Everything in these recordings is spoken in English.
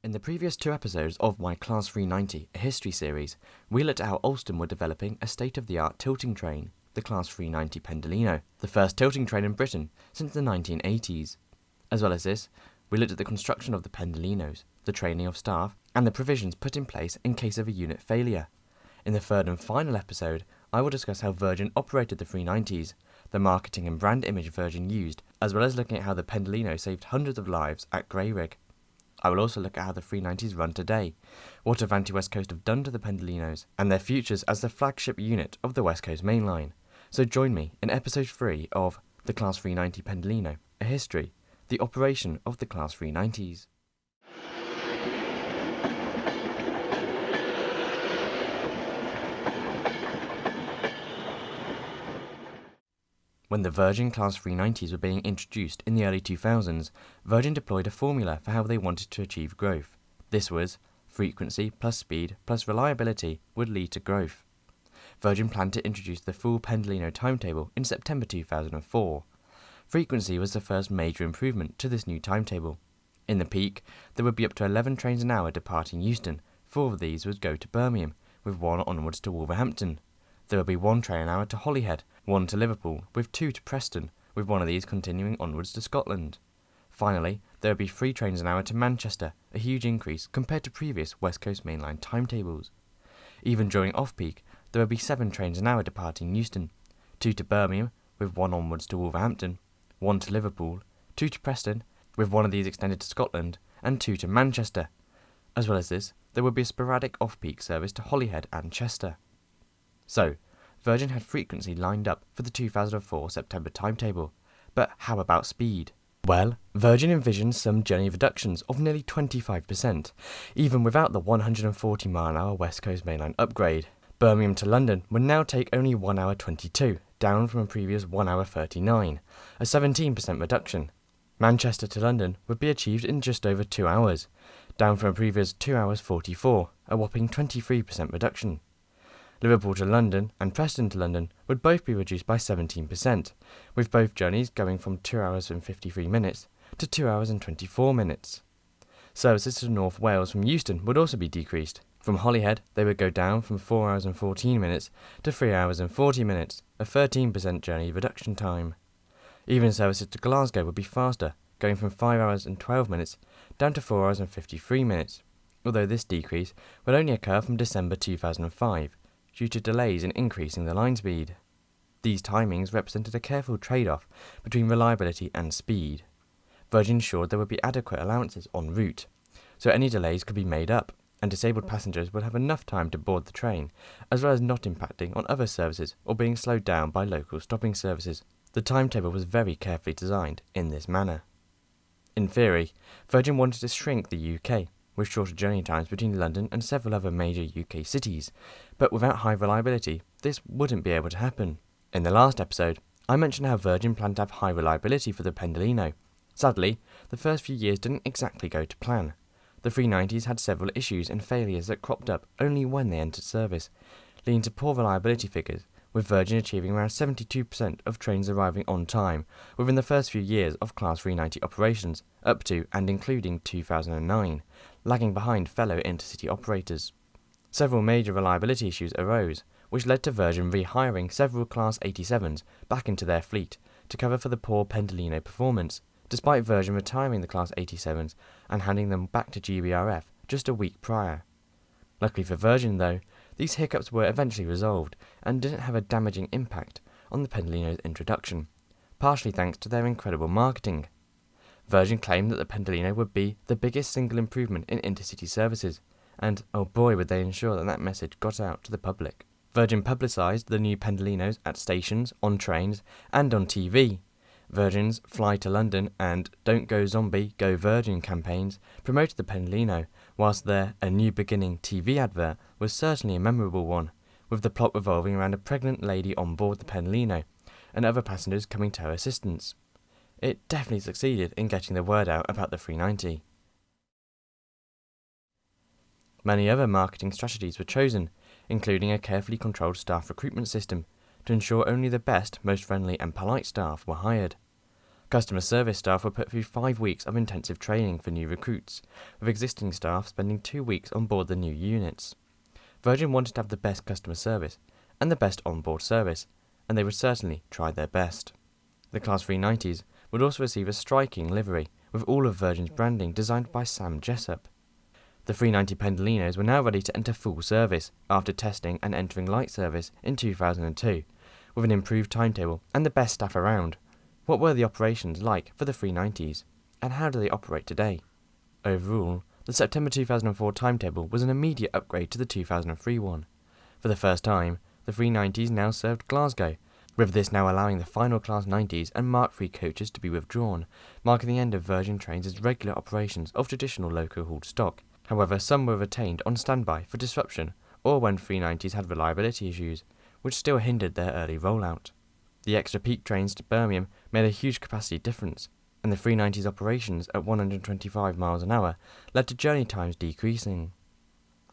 In the previous two episodes of my Class 390, a history series, we looked at how Alstom were developing a state-of-the-art tilting train, the Class 390 Pendolino, the first tilting train in Britain since the 1980s. As well as this, we looked at the construction of the Pendolinos, the training of staff, and the provisions put in place in case of a unit failure. In the third and final episode, I will discuss how Virgin operated the 390s, the marketing and brand image Virgin used, as well as looking at how the Pendolino saved hundreds of lives at Grayrigg. I will also look at how the 390s run today, what Avanti West Coast have done to the Pendolinos, and their futures as the flagship unit of the West Coast Main Line. So join me in episode 3 of the Class 390 Pendolino, a history, the operation of the Class 390s. When the Virgin Class 390s were being introduced in the early 2000s, Virgin deployed a formula for how they wanted to achieve growth. This was, frequency plus speed plus reliability would lead to growth. Virgin planned to introduce the full Pendolino timetable in September 2004. Frequency was the first major improvement to this new timetable. In the peak, there would be up to 11 trains an hour departing Euston. 4 of these would go to Birmingham, with 1 onwards to Wolverhampton. There would be 1 train an hour to Holyhead, 1 to Liverpool, with 2 to Preston, with 1 of these continuing onwards to Scotland. Finally, there would be 3 trains an hour to Manchester, a huge increase compared to previous West Coast Main Line timetables. Even during off-peak, there would be 7 trains an hour departing Euston, 2 to Birmingham, with 1 onwards to Wolverhampton, 1 to Liverpool, 2 to Preston, with 1 of these extended to Scotland, and 2 to Manchester. As well as this, there would be a sporadic off-peak service to Holyhead and Chester. So, Virgin had frequency lined up for the 2004 September timetable, but how about speed? Well, Virgin envisioned some journey reductions of nearly 25%, even without the 140 mile/hour West Coast Main Line upgrade. Birmingham to London would now take only 1 hour 22, down from a previous 1 hour 39, a 17% reduction. Manchester to London would be achieved in just over 2 hours, down from a previous 2 hours 44, a whopping 23% reduction. Liverpool to London and Preston to London would both be reduced by 17%, with both journeys going from 2 hours and 53 minutes to 2 hours and 24 minutes. Services to North Wales from Euston would also be decreased. From Holyhead, they would go down from 4 hours and 14 minutes to 3 hours and 40 minutes, a 13% journey reduction time. Even services to Glasgow would be faster, going from 5 hours and 12 minutes down to 4 hours and 53 minutes, although this decrease would only occur from December 2005, due to delays in increasing the line speed. These timings represented a careful trade-off between reliability and speed. Virgin ensured there would be adequate allowances en route, so any delays could be made up, and disabled passengers would have enough time to board the train, as well as not impacting on other services or being slowed down by local stopping services. The timetable was very carefully designed in this manner. In theory, Virgin wanted to shrink the UK, with shorter journey times between London and several other major UK cities, but without high reliability, this wouldn't be able to happen. In the last episode, I mentioned how Virgin planned to have high reliability for the Pendolino. Sadly, the first few years didn't exactly go to plan. The 390s had several issues and failures that cropped up only when they entered service, leading to poor reliability figures, with Virgin achieving around 72% of trains arriving on time within the first few years of Class 390 operations, up to and including 2009, lagging behind fellow intercity operators. Several major reliability issues arose, which led to Virgin rehiring several Class 87s back into their fleet to cover for the poor Pendolino performance, despite Virgin retiring the Class 87s and handing them back to GBRF just a week prior. Luckily for Virgin though, these hiccups were eventually resolved and didn't have a damaging impact on the Pendolino's introduction, partially thanks to their incredible marketing. Virgin claimed that the Pendolino would be the biggest single improvement in intercity services, and oh boy would they ensure that that message got out to the public. Virgin publicised the new Pendolinos at stations, on trains, and on TV. Virgin's Fly to London and Don't Go Zombie, Go Virgin campaigns promoted the Pendolino, whilst their A New Beginning TV advert was certainly a memorable one, with the plot revolving around a pregnant lady on board the Pendolino, and other passengers coming to her assistance. It definitely succeeded in getting the word out about the 390. Many other marketing strategies were chosen, including a carefully controlled staff recruitment system, to ensure only the best, most friendly and polite staff were hired. Customer service staff were put through 5 weeks of intensive training for new recruits, with existing staff spending 2 weeks on board the new units. Virgin wanted to have the best customer service and the best on-board service, and they would certainly try their best. The Class 390s would also receive a striking livery, with all of Virgin's branding designed by Sam Jessup. The 390 Pendolinos were now ready to enter full service after testing and entering light service in 2002, with an improved timetable and the best staff around. What were the operations like for the 390s, and how do they operate today? Overall, the September 2004 timetable was an immediate upgrade to the 2003 one. For the first time, the 390s now served Glasgow, with this now allowing the final Class 90s and Mark III coaches to be withdrawn, marking the end of Virgin Trains' regular operations of traditional loco-hauled stock. However, some were retained on standby for disruption, or when 390s had reliability issues, which still hindered their early rollout. The extra peak trains to Birmingham made a huge capacity difference, and the 390's operations at 125 miles an hour led to journey times decreasing.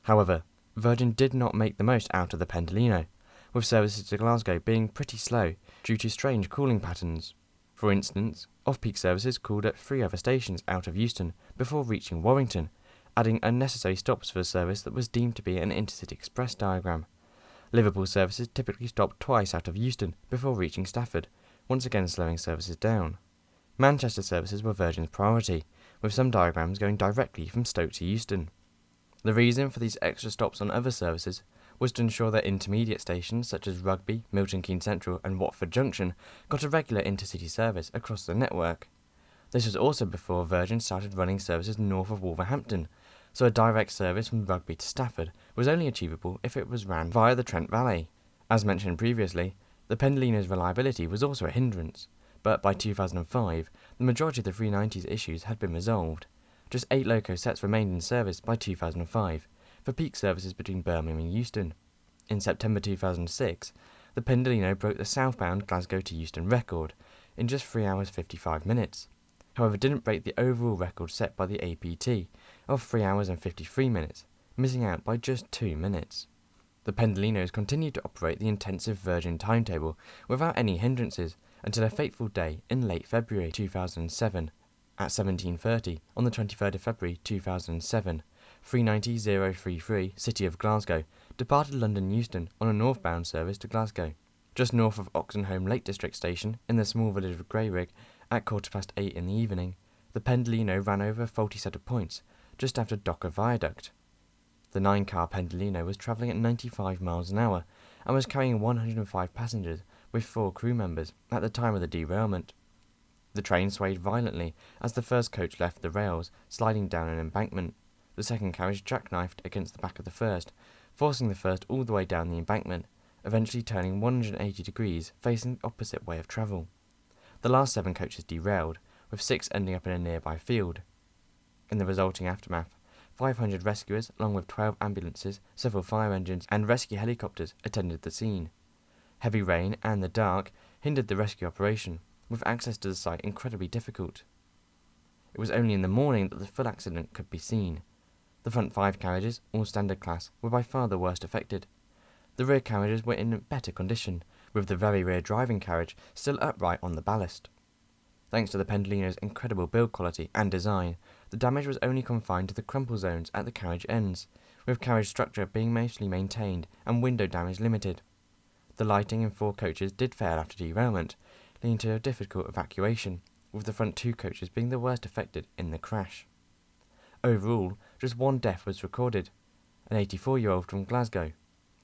However, Virgin did not make the most out of the Pendolino, with services to Glasgow being pretty slow due to strange calling patterns. For instance, off-peak services called at 3 other stations out of Euston before reaching Warrington, adding unnecessary stops for a service that was deemed to be an intercity express diagram. Liverpool services typically stopped twice out of Euston before reaching Stafford, once again slowing services down. Manchester services were Virgin's priority, with some diagrams going directly from Stoke to Euston. The reason for these extra stops on other services was to ensure that intermediate stations such as Rugby, Milton Keynes Central and Watford Junction got a regular intercity service across the network. This was also before Virgin started running services north of Wolverhampton, so a direct service from Rugby to Stafford was only achievable if it was ran via the Trent Valley. As mentioned previously, the Pendolino's reliability was also a hindrance, but by 2005, the majority of the 390's issues had been resolved. Just 8 loco sets remained in service by 2005, for peak services between Birmingham and Euston. In September 2006, the Pendolino broke the southbound Glasgow to Euston record in just 3 hours 55 minutes. However, didn't break the overall record set by the APT of 3 hours and 53 minutes, missing out by just 2 minutes. The Pendolinos continued to operate the intensive Virgin timetable without any hindrances until a fateful day in late February 2007. At 17:30 on the 23rd of February 2007, 390-033 City of Glasgow departed London Euston on a northbound service to Glasgow. Just north of Oxenholme Lake District Station in the small village of Grayrigg, at 8:15 in the evening, the Pendolino ran over a faulty set of points just after Docker Viaduct. The 9-car Pendolino was travelling at 95 miles an hour and was carrying 105 passengers with 4 crew members at the time of the derailment. The train swayed violently as the first coach left the rails, sliding down an embankment. The second carriage jackknifed against the back of the first, forcing the first all the way down the embankment, eventually turning 180 degrees facing the opposite way of travel. The last 7 coaches derailed, with 6 ending up in a nearby field. In the resulting aftermath, 500 rescuers, along with 12 ambulances, several fire engines and rescue helicopters attended the scene. Heavy rain and the dark hindered the rescue operation, with access to the site incredibly difficult. It was only in the morning that the full accident could be seen. The front 5 carriages, all standard class, were by far the worst affected. The rear carriages were in better condition, with the very rear driving carriage still upright on the ballast. Thanks to the Pendolino's incredible build quality and design, the damage was only confined to the crumple zones at the carriage ends, with carriage structure being mostly maintained and window damage limited. The lighting in 4 coaches did fail after derailment, leading to a difficult evacuation, with the front 2 coaches being the worst affected in the crash. Overall, just 1 death was recorded, an 84-year-old from Glasgow.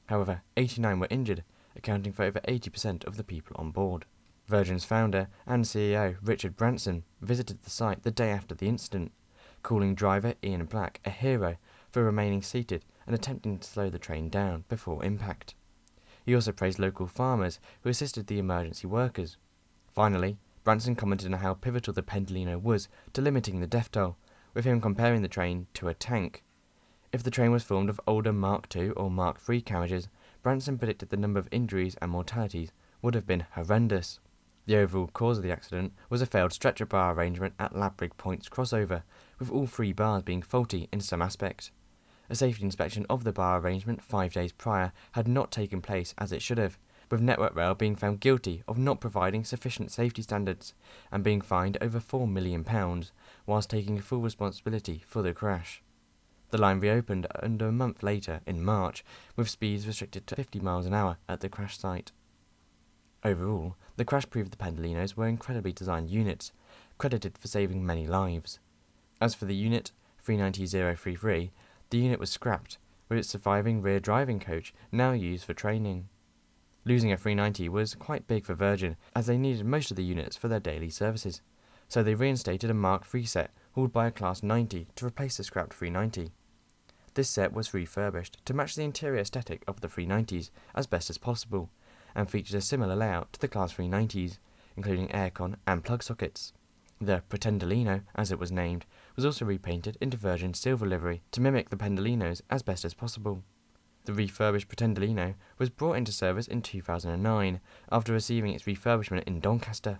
However, 89 were injured, accounting for over 80% of the people on board. Virgin's founder and CEO, Richard Branson, visited the site the day after the incident, calling driver Ian Black a hero for remaining seated and attempting to slow the train down before impact. He also praised local farmers who assisted the emergency workers. Finally, Branson commented on how pivotal the Pendolino was to limiting the death toll, with him comparing the train to a tank. If the train was formed of older Mark II or Mark III carriages, Branson predicted the number of injuries and mortalities would have been horrendous. The overall cause of the accident was a failed stretcher bar arrangement at Ladbridge Point's crossover, with all 3 bars being faulty in some aspect. A safety inspection of the bar arrangement 5 days prior had not taken place as it should have, with Network Rail being found guilty of not providing sufficient safety standards and being fined over £4 million, whilst taking full responsibility for the crash. The line reopened under a month later, in March, with speeds restricted to 50 miles an hour at the crash site. Overall, the crash proved the Pendolinos were incredibly designed units, credited for saving many lives. As for the unit 390033, the unit was scrapped, with its surviving rear driving coach now used for training. Losing a 390 was quite big for Virgin, as they needed most of the units for their daily services, so they reinstated a Mark III set hauled by a Class 90 to replace the scrapped 390. This set was refurbished to match the interior aesthetic of the 390s as best as possible, and featured a similar layout to the Class 390s, including aircon and plug sockets. The Pretendolino, as it was named, was also repainted into Virgin silver livery to mimic the Pendolinos as best as possible. The refurbished Pretendolino was brought into service in 2009 after receiving its refurbishment in Doncaster.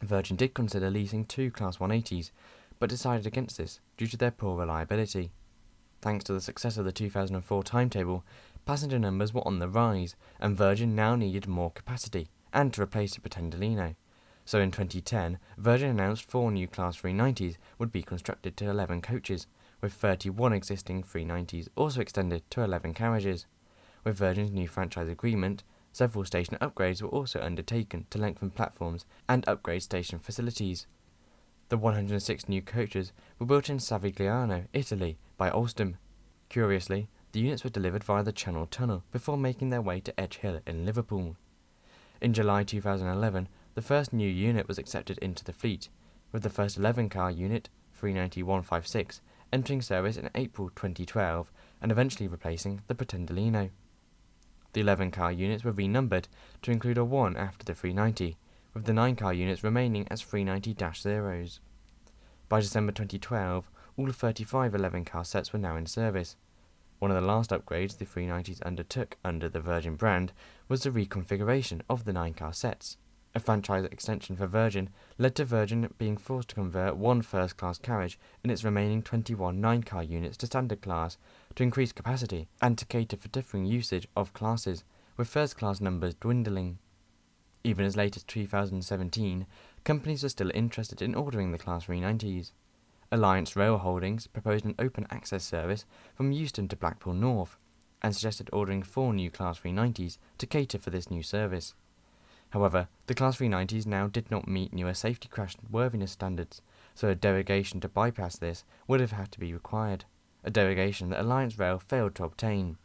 Virgin did consider leasing 2 Class 180s, but decided against this due to their poor reliability. Thanks to the success of the 2004 timetable, passenger numbers were on the rise, and Virgin now needed more capacity, and to replace the Pretendolino. So in 2010, Virgin announced 4 new Class 390s would be constructed to 11 coaches, with 31 existing 390s also extended to 11 carriages. With Virgin's new franchise agreement, several station upgrades were also undertaken to lengthen platforms and upgrade station facilities. The 106 new coaches were built in Savigliano, Italy, by Alstom. Curiously, the units were delivered via the Channel Tunnel before making their way to Edge Hill in Liverpool. In July 2011, the first new unit was accepted into the fleet, with the first 11-car unit, 390156, entering service in April 2012 and eventually replacing the Pretendolino. The 11-car units were renumbered to include a 1 after the 390, with the 9-car units remaining as 390-0s. By December 2012, all 35 11-car sets were now in service. One of the last upgrades the 390s undertook under the Virgin brand was the reconfiguration of the 9-car sets. A franchise extension for Virgin led to Virgin being forced to convert 1 first-class carriage in its remaining 21 9-car units to standard class to increase capacity and to cater for differing usage of classes, with first-class numbers dwindling. Even as late as 2017, companies were still interested in ordering the Class 390s. Alliance Rail Holdings proposed an open access service from Euston to Blackpool North, and suggested ordering 4 new Class 390s to cater for this new service. However, the Class 390s now did not meet newer safety crash worthiness standards, so a derogation to bypass this would have had to be required, a derogation that Alliance Rail failed to obtain.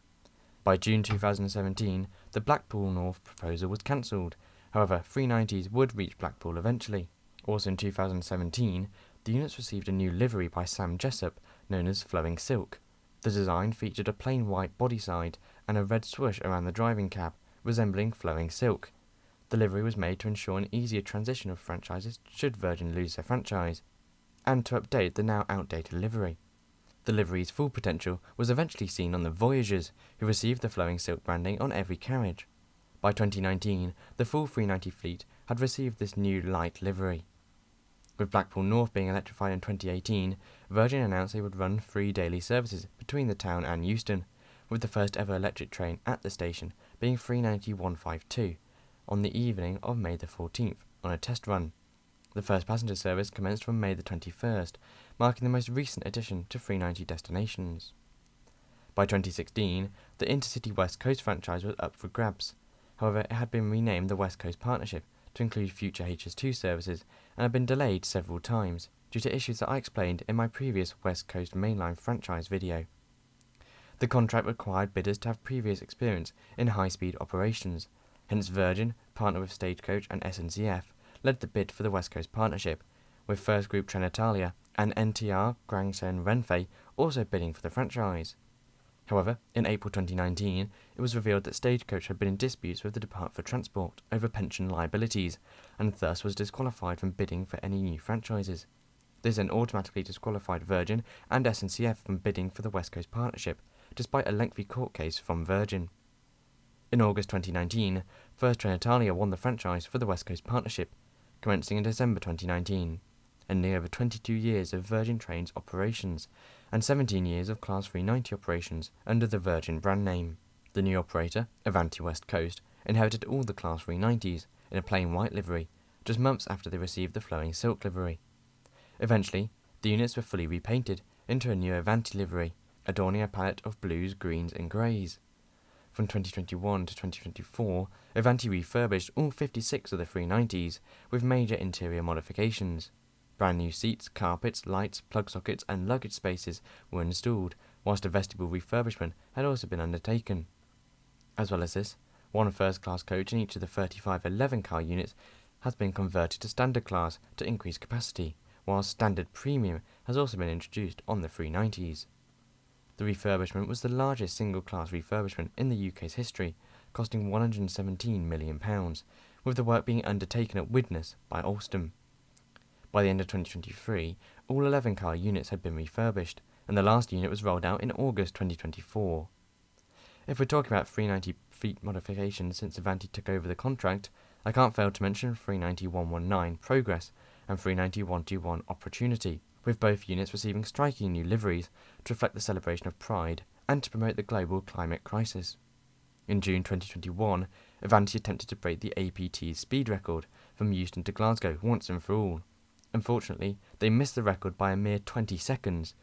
By June 2017, the Blackpool North proposal was cancelled. However, 390s would reach Blackpool eventually. Also in 2017, the units received a new livery by Sam Jessup, known as Flowing Silk. The design featured a plain white body side and a red swoosh around the driving cab, resembling Flowing Silk. The livery was made to ensure an easier transition of franchises should Virgin lose their franchise, and to update the now outdated livery. The livery's full potential was eventually seen on the Voyagers, who received the Flowing Silk branding on every carriage. By 2019, the full 390 fleet had received this new light livery. With Blackpool North being electrified in 2018, Virgin announced they would run 3 daily services between the town and Euston, with the first ever electric train at the station being 390-152, on the evening of May the 14th, on a test run. The first passenger service commenced from May the 21st, marking the most recent addition to 390 destinations. By 2016, the Intercity West Coast franchise was up for grabs. However, it had been renamed the West Coast Partnership to include future HS2 services and had been delayed several times due to issues that I explained in my previous West Coast Mainline franchise video. The contract required bidders to have previous experience in high-speed operations, hence Virgin, partnered with Stagecoach and SNCF, led the bid for the West Coast Partnership, with First Group Trenitalia and NTR Grangsen Renfe also bidding for the franchise. However, in April 2019, it was revealed that Stagecoach had been in disputes with the Department for Transport over pension liabilities, and thus was disqualified from bidding for any new franchises. This then automatically disqualified Virgin and SNCF from bidding for the West Coast Partnership, despite a lengthy court case from Virgin. In August 2019, First Trenitalia won the franchise for the West Coast Partnership, commencing in December 2019, ending over 22 years of Virgin Trains operations, and 17 years of Class 390 operations under the Virgin brand name. The new operator, Avanti West Coast, inherited all the Class 390s in a plain white livery, just months after they received the flowing silk livery. Eventually, the units were fully repainted into a new Avanti livery, adorning a palette of blues, greens and greys. From 2021 to 2024, Avanti refurbished all 56 of the 390s with major interior modifications. Brand new seats, carpets, lights, plug sockets and luggage spaces were installed, whilst a vestibule refurbishment had also been undertaken. As well as this, one first-class coach in each of the 35 11-car units has been converted to standard class to increase capacity, whilst standard premium has also been introduced on the 390s. The refurbishment was the largest single-class refurbishment in the UK's history, costing £117 million, with the work being undertaken at Widnes by Alstom. By the end of 2023, all 11-car units had been refurbished, and the last unit was rolled out in August 2024. If we're talking about 390 fleet modifications since Avanti took over the contract, I can't fail to mention 390-119 Progress and 390-121 Opportunity, with both units receiving striking new liveries to reflect the celebration of Pride and to promote the global climate crisis. In June 2021, Avanti attempted to break the APT's speed record from Euston to Glasgow once and for all. Unfortunately, they missed the record by a mere 20 seconds,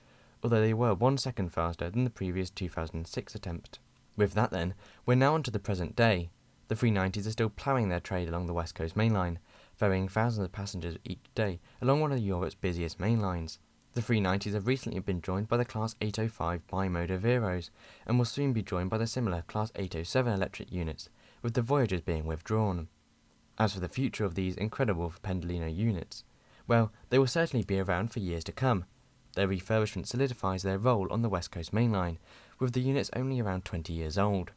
although they were 1 second faster than the previous 2006 attempt. With that then, we're now on to the present day. The 390s are still ploughing their trade along the West Coast main line, ferrying thousands of passengers each day along one of Europe's busiest main lines. The 390s have recently been joined by the Class 805 bimotor Veros, and will soon be joined by the similar Class 807 electric units, with the Voyagers being withdrawn. As for the future of these incredible Pendolino units, well, they will certainly be around for years to come. Their refurbishment solidifies their role on the West Coast main line, with the units only around 20 years old.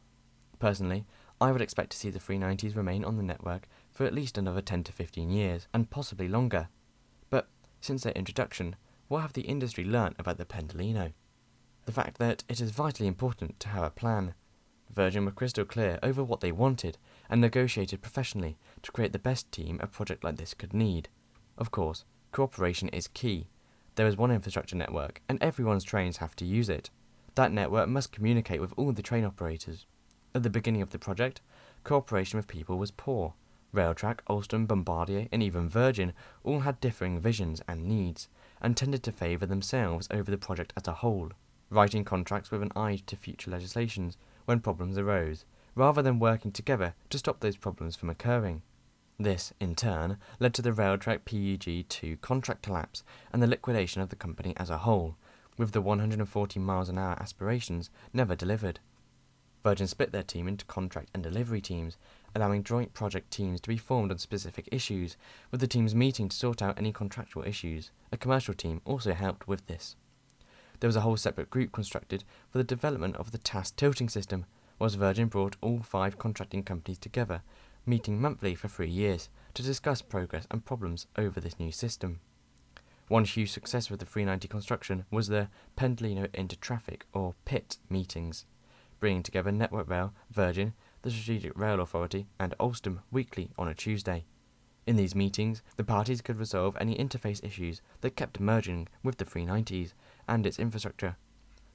Personally, I would expect to see the 390s remain on the network for at least another 10 to 15 years, and possibly longer. But since their introduction, what have the industry learnt about the Pendolino? The fact that it is vitally important to have a plan. Virgin were crystal clear over what they wanted, and negotiated professionally to create the best team a project like this could need. Of course, cooperation is key. There is one infrastructure network, and everyone's trains have to use it. That network must communicate with all the train operators. At the beginning of the project, cooperation with people was poor. Railtrack, Alstom, Bombardier, and even Virgin all had differing visions and needs, and tended to favour themselves over the project as a whole, writing contracts with an eye to future legislations when problems arose, rather than working together to stop those problems from occurring. This, in turn, led to the Railtrack PEG2 contract collapse and the liquidation of the company as a whole, with the 140 miles an hour aspirations never delivered. Virgin split their team into contract and delivery teams, allowing joint project teams to be formed on specific issues, with the teams meeting to sort out any contractual issues. A commercial team also helped with this. There was a whole separate group constructed for the development of the TAS tilting system, whilst Virgin brought all 5 contracting companies together, meeting monthly for 3 years, to discuss progress and problems over this new system. One huge success with the 390 construction was the Pendolino Intertraffic, or PIT, meetings, bringing together Network Rail, Virgin, the Strategic Rail Authority and Alstom weekly on a Tuesday. In these meetings, the parties could resolve any interface issues that kept emerging with the 390s and its infrastructure.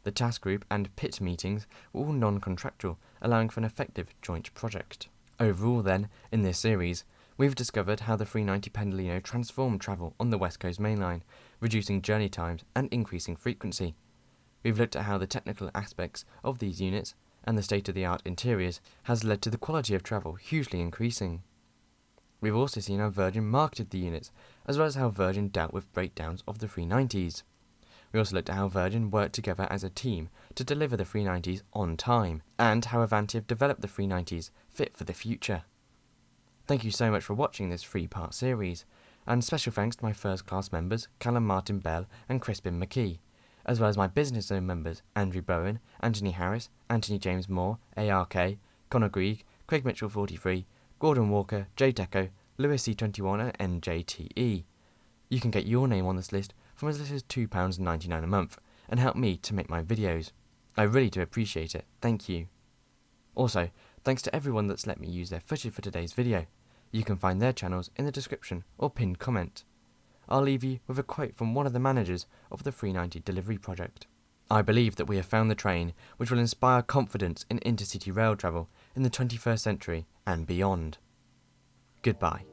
The task group and PIT meetings were all non-contractual, allowing for an effective joint project. Overall then, in this series, we've discovered how the 390 Pendolino transformed travel on the West Coast main line, reducing journey times and increasing frequency. We've looked at how the technical aspects of these units and the state-of-the-art interiors has led to the quality of travel hugely increasing. We've also seen how Virgin marketed the units, as well as how Virgin dealt with breakdowns of the 390s. We also looked at how Virgin worked together as a team to deliver the 390s on time, and how Avanti have developed the 390s fit for the future. Thank you so much for watching this 3-part series, and special thanks to my first-class members Callum Martin Bell and Crispin McKee, as well as my business zone members Andrew Bowen, Anthony Harris, Anthony James Moore, ARK, Conor Greig, Craig Mitchell 43, Gordon Walker, Jay Deco, Lewis C21 and NJTE. You can get your name on this list from as little as £2.99 a month and help me to make my videos. I really do appreciate it, thank you. Also, thanks to everyone that's let me use their footage for today's video. You can find their channels in the description or pinned comment. I'll leave you with a quote from one of the managers of the 390 delivery project. I believe that we have found the train which will inspire confidence in intercity rail travel in the 21st century and beyond. Goodbye.